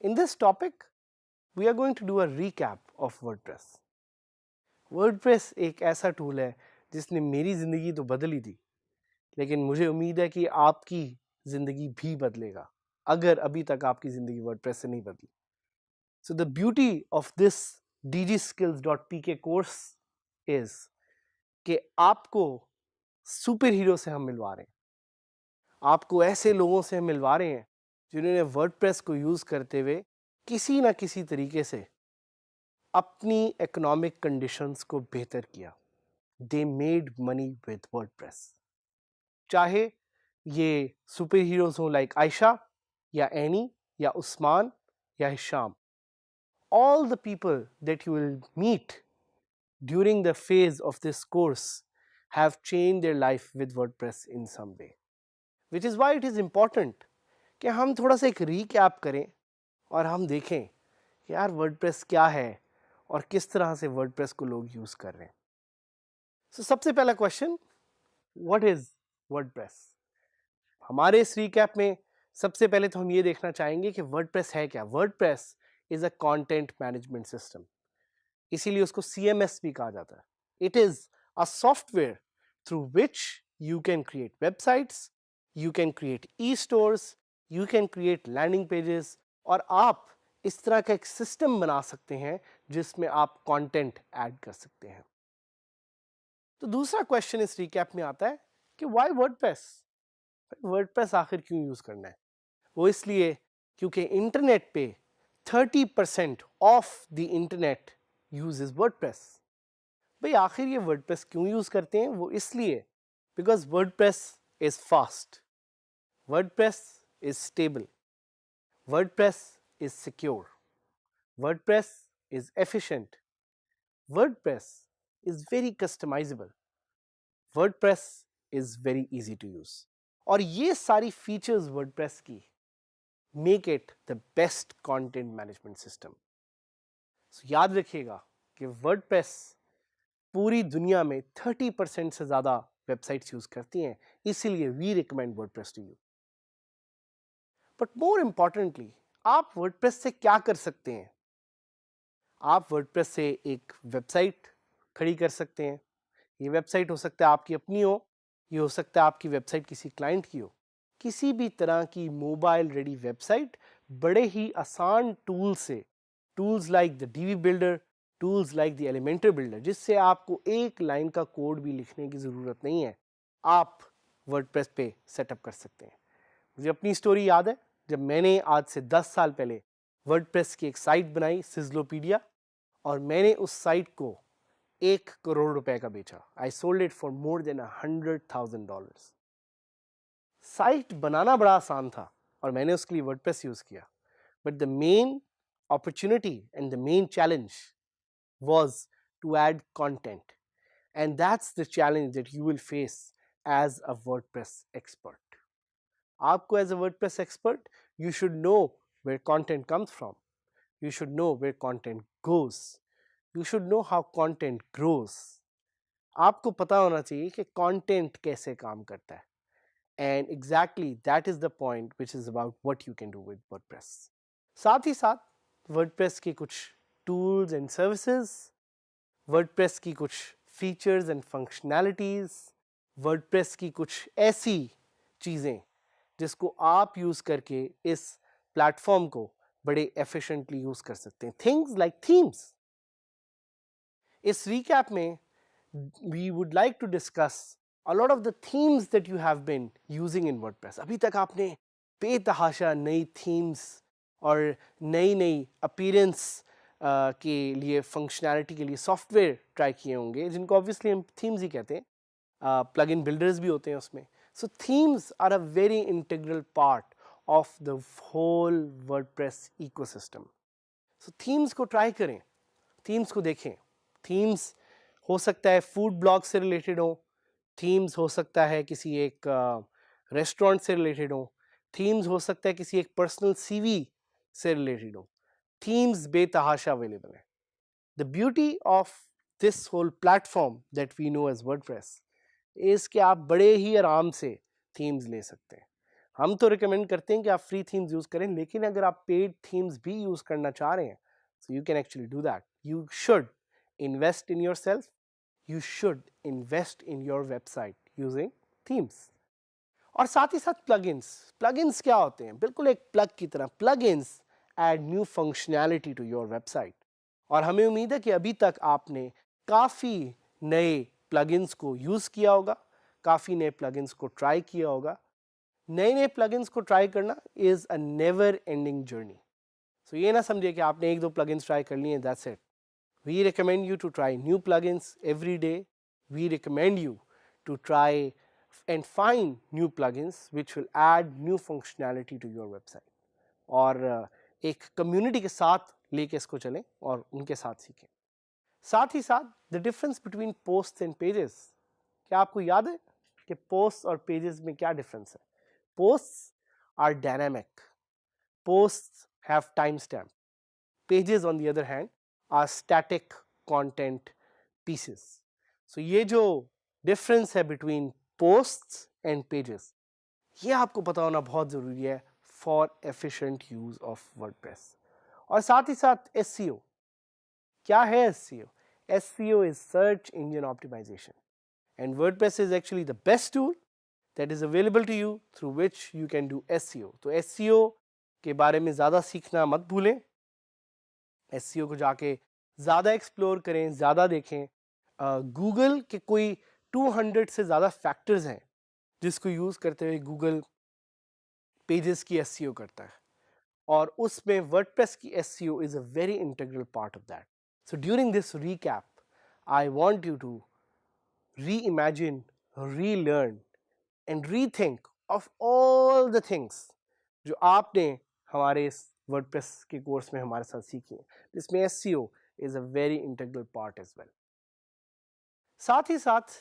In this topic, we are going to do a recap of WordPress. WordPress एक ऐसा tool है जिसने मेरी ज़िंदगी तो बदल ही दी, लेकिन मुझे उम्मीद है कि आपकी ज़िंदगी भी बदलेगा अगर अभी तक आपकी ज़िंदगी WordPress से नहीं बदली. So the beauty of this dgskills.pk course is कि आपको सुपर हीरो से हम मिलवा रहे हैं, आपको ऐसे लोगों से हम मिलवा रहे हैं जिन्होंने वर्डप्रेस को यूज़ करते हुए किसी ना किसी तरीके से अपनी इकोनॉमिक कंडीशंस को बेहतर किया. They made money with WordPress. चाहे ये सुपर हीरोज हो लाइक आयशा या एनी या उस्मान या Hisham, all the people that you will meet during the phase of this course have changed their life with WordPress in some way, which is why it is important कि हम थोड़ा सा एक recap करें और हम देखें कि यार वर्डप्रेस क्या है और किस तरह से वर्डप्रेस को लोग यूज़ कर रहे हैं. सो सबसे पहला क्वेश्चन, व्हाट इज़ वर्डप्रेस? हमारे इस रीकैप में सबसे पहले तो हम ये देखना चाहेंगे कि वर्डप्रेस है क्या. WordPress is a content management system, इसीलिए उसको CMS भी कहा जाता है. It is a software through which you can create websites, you can create e-stores, you can create landing pages, और आप इस तरह का एक सिस्टम बना सकते हैं जिसमें आप कंटेंट ऐड कर सकते हैं. तो दूसरा क्वेश्चन इस रिकैप में आता है कि व्हाई वर्डप्रेस? वर्डप्रेस आखिर क्यों यूज करना है? वो इसलिए क्योंकि इंटरनेट पे 30% of the internet uses WordPress. भाई आखिर ये वर्डप्रेस क्यों यूज करते हैं? वो इसलिए because WordPress is fast, WordPress is stable, WordPress is secure, WordPress is efficient, WordPress is very customizable, WordPress is very easy to use. और ये सारी फीचर्स WordPress की make it the best content management system. So याद रखिएगा कि WordPress पूरी दुनिया में 30% से ज़्यादा वेबसाइट्स यूज़ करती हैं, इसीलिए we recommend WordPress to you. But more importantly, आप वर्डप्रेस से क्या कर सकते हैं? आप वर्डप्रेस से एक वेबसाइट खड़ी कर सकते हैं. ये वेबसाइट हो सकता है आपकी अपनी हो, ये हो सकता है आपकी वेबसाइट किसी क्लाइंट की हो. किसी भी तरह की मोबाइल रेडी वेबसाइट बड़े ही आसान टूल से, tools like the Divi builder, tools like the Elementor builder, जिससे आपको एक लाइन का कोड भी लिखने की ज़रूरत नहीं है, आप वर्डप्रेस पे सेटअप कर सकते हैं. मुझे अपनी स्टोरी याद है जब मैंने आज से 10 साल पहले वर्डप्रेस की एक साइट बनाई, सिज़लोपीडिया, और मैंने उस साइट को 1 करोड़ रुपए का बेचा. I sold it for more than $100,000. साइट बनाना बड़ा आसान था और मैंने उसके लिए वर्डप्रेस यूज किया, but the main opportunity and the main challenge was to add content, and that's the challenge that you will face as a WordPress expert. आपको as a WordPress expert, you should know where content comes from, you should know where content goes, you should know how content grows. आपको पता होना चाहिए कि content कैसे काम करता है. And exactly that is the point which is about what you can do with WordPress. साथ ही साथ वर्डप्रेस के कुछ टूल्स एंड सर्विसेज, वर्डप्रेस की कुछ फीचर्स एंड फंक्शनैलिटीज, वर्डप्रेस की कुछ ऐसी चीज़ें जिसको आप यूज करके इस प्लेटफॉर्म को बड़े एफिशिएंटली यूज कर सकते हैं. Things like themes. इस रिकैप में we would like to discuss a lot of the themes that you have been using in WordPress. अभी तक आपने बेतहाशा नई थीम्स और नई नई अपीयरेंस के लिए, फंक्शनैलिटी के लिए सॉफ्टवेयर ट्राई किए होंगे, जिनको ऑब्वियसली हम थीम्स ही कहते हैं. प्लग इन बिल्डर्स भी होते हैं उसमें. So themes are a very integral part of the whole WordPress ecosystem. So themes को try करें, themes को देखें. themes हो सकता है फूड ब्लॉग से रिलेटेड हो, थीम्स हो सकता है किसी एक रेस्टोरेंट से रिलेटेड हो, थीम्स हो सकता है किसी एक पर्सनल सीवी से रिलेटेड हो, थीम्स बेतहाशा अवेलेबल है। The beauty of this whole platform that we know as WordPress is कि आप बड़े ही आराम से थीम्स ले सकते हैं। हम तो रिकमेंड करते हैं कि आप फ्री थीम्स यूज करें, लेकिन अगर आप पेड थीम्स भी यूज करना चाह रहे हैं, so you can actually do that. You should invest in yourself. You should invest in your website using themes. और साथ ही साथ प्लगइन्स। प्लगइन्स क्या होते हैं? बिल्कुल एक प्लग की तरह। Plugins add new functionality to your website. और हमें उम्मीद है कि अभी तक आपने काफ़ी नए प्लगइन्स को यूज़ किया होगा, काफ़ी नए प्लगइन्स को ट्राई किया होगा। नए नए प्लगइन्स को ट्राई करना is a never ending journey. So ये ना समझिए कि आपने एक दो प्लगइन्स ट्राई कर लिए, that's it. We recommend you to try new plugins every day. We recommend you to try and find new plugins which will add new functionality to your website. और एक कम्युनिटी के साथ लेके इसको चलें और उनके साथ सीखें। साथ ही साथ the difference between post and pages. क्या आपको याद है कि पोस्ट और पेजेस में क्या डिफरेंस है? Post are dynamic, post have time stamp, pages on the other hand are static content pieces. So ये जो डिफरेंस है बिटवीन पोस्ट्स एंड पेजेस, ये आपको पता होना बहुत जरूरी है for efficient use of WordPress. और साथ ही साथ एसईओ। क्या है SEO? SEO is search engine optimisation, and WordPress is actually the best tool that is available to you through which you can do SEO. तो SEO के बारे में ज़्यादा सीखना मत भूलें। SEO को जाके ज़्यादा एक्सप्लोर करें, ज़्यादा देखें। गूगल के कोई 200 से ज़्यादा फैक्टर्स हैं जिसको यूज़ करते हुए गूगल पेजेस की SEO करता है, और उसमें वर्डप्रेस की SEO is a very integral part of that. So during this recap, I want you to reimagine, relearn and rethink of all the things जो आपने हमारे इस वर्डप्रेस के कोर्स में हमारे साथ सीखी हैं, जिसमें SEO is a very integral part as well. साथ ही साथ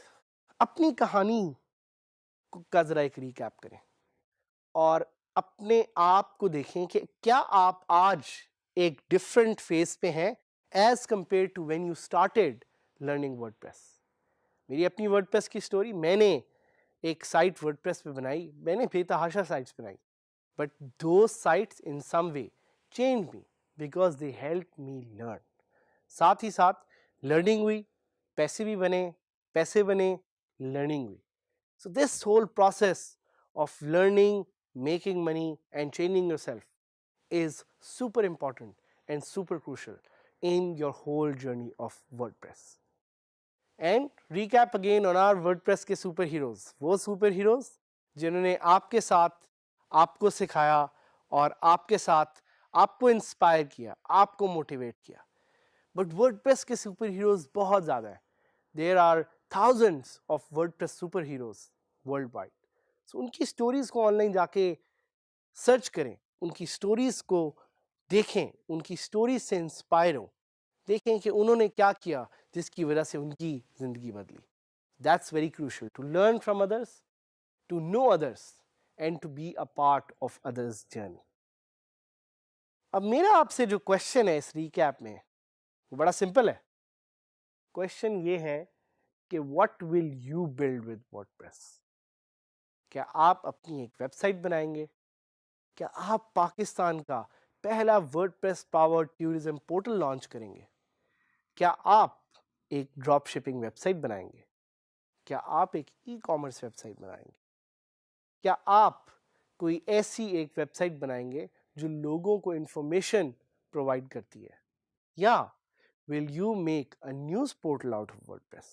अपनी कहानी का जरा एक रिकैप करें और अपने आप को देखें कि क्या आप आज एक डिफरेंट फेज पे हैं as compare to when you started learning WordPress. मेरी अपनी वर्डप्रेस की स्टोरी, मैंने एक साइट वर्डप्रेस पे बनाई, मैंने बेतहाशा साइट्स बनाई, बट दो sites in some way change me because they help me learn. साथ ही साथ लर्निंग हुई, पैसे भी बने, पैसे बने, लर्निंग हुई। So this whole process of learning, making money and changing yourself is super important and super crucial in your whole journey of WordPress. And recap again on our WordPress के super heroes, वो super heroes जिन्होंने आपके साथ आपको सिखाया और आपके साथ आपको इंस्पायर किया, आपको मोटिवेट किया। बट वर्डप्रेस के सुपर हीरोज बहुत ज़्यादा है। There are thousands of WordPress super heroes worldwide. So, उनकी स्टोरीज को ऑनलाइन जाके सर्च करें, उनकी स्टोरीज को देखें, उनकी स्टोरीज से इंस्पायर हो, देखें कि उन्होंने क्या किया जिसकी वजह से उनकी जिंदगी बदली। That's very crucial, to learn from others, to know others and to be a part of others journey. अब मेरा आपसे जो क्वेश्चन है इस रिकैप में वो बड़ा सिंपल है। क्वेश्चन ये है कि what will you build with WordPress? क्या आप अपनी एक वेबसाइट बनाएंगे? क्या आप पाकिस्तान का पहला WordPress powered tourism portal launch करेंगे? क्या आप एक ड्रॉप शिपिंग वेबसाइट बनाएंगे? क्या आप एक ई कॉमर्स वेबसाइट बनाएंगे? क्या आप कोई ऐसी एक वेबसाइट बनाएंगे जो लोगों को इंफॉर्मेशन प्रोवाइड करती है? या will you make a news portal out of WordPress?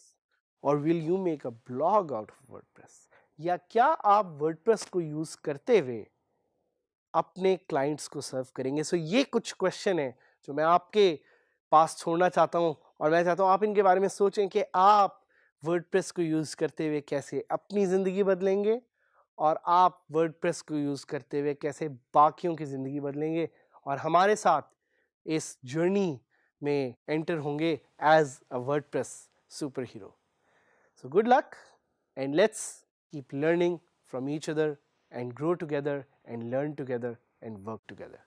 Or will you make a blog out of WordPress? या क्या आप WordPress को यूज करते हुए अपने क्लाइंट्स को सर्व करेंगे? सो ये कुछ क्वेश्चन है जो मैं आपके पास छोड़ना चाहता हूं, और मैं चाहता हूं आप इनके बारे में सोचें कि आप वर्डप्रेस को यूज करते हुए कैसे अपनी जिंदगी बदलेंगे और आप वर्डप्रेस को यूज करते हुए कैसे बाकियों की जिंदगी बदलेंगे और हमारे साथ इस जर्नी में एंटर होंगे as a WordPress super hero. So good luck and let's keep learning from each other and grow together and learn together and work together.